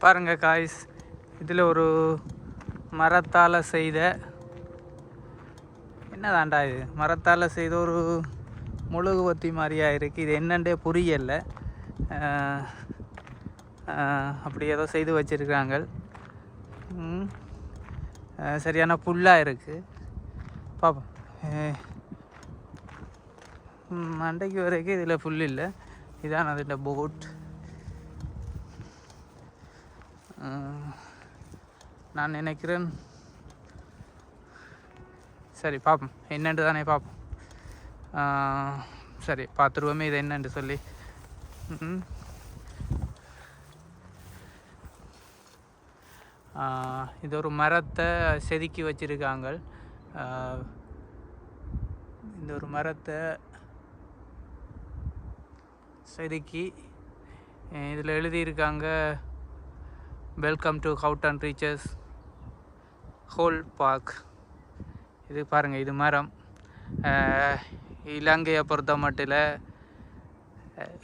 பாருங்க காய்ஸ், இதில் ஒரு மரத்தால் செய்த என்னதாண்டா இது, மரத்தால் செய்த ஒரு முழுகுவத்தி மாதிரியாக இருக்குது. இது என்னண்டே புரியலை. அப்படி ஏதோ செய்து வச்சுருக்காங்க. சரியான புல்லாக இருக்குது. பார்ப்போம். மண்டைக்கு வரைக்கும் இதில் புல் இல்லை. இதான் அது போட். நான் நினைக்கிறேன். சரி பார்ப்போம், என்னென்று தானே பார்ப்போம். சரி பார்த்துருவோமே இது என்னென்று சொல்லி. இது ஒரு மரத்தை செதுக்கி வச்சுருக்காங்க. இந்த ஒரு மரத்தை செதுக்கி இதில் எழுதியிருக்காங்க, வெல்கம் டு ஹவுட்டன் ரீச்சர்ஸ் ஹோல் பார்க். இது பாருங்கள், இது மரம். இலங்கையை பொறுத்த மட்டில்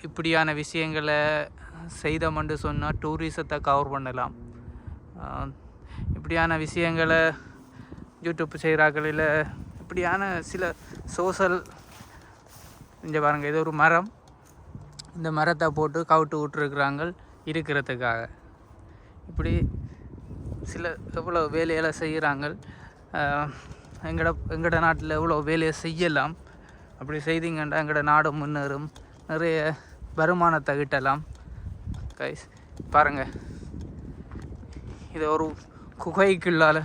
இப்படியான விஷயங்களை செய்தோம்னு சொன்னால் டூரிசத்தை கவர் பண்ணலாம். இப்படியான விஷயங்களை யூடியூப் செய்கிறாக்களில் இப்படியான சில சோஷல். இங்கே பாருங்கள், இது ஒரு மரம். இந்த மரத்தை போட்டு கவுட்டு விட்டுருக்குறாங்க இருக்கிறதுக்காக. இப்படி சில எவ்வளோ வேலையெல்லாம் செய்கிறாங்க. எங்களோட நாட்டில் எவ்வளோ வேலையை செய்யலாம். அப்படி செய்தீங்கன்னா எங்களோட நாடு முன்னேறும், நிறைய வருமானத்தை கிட்டலாம். கைஸ் பாருங்கள், இது ஒரு குகைக்குள்ளால்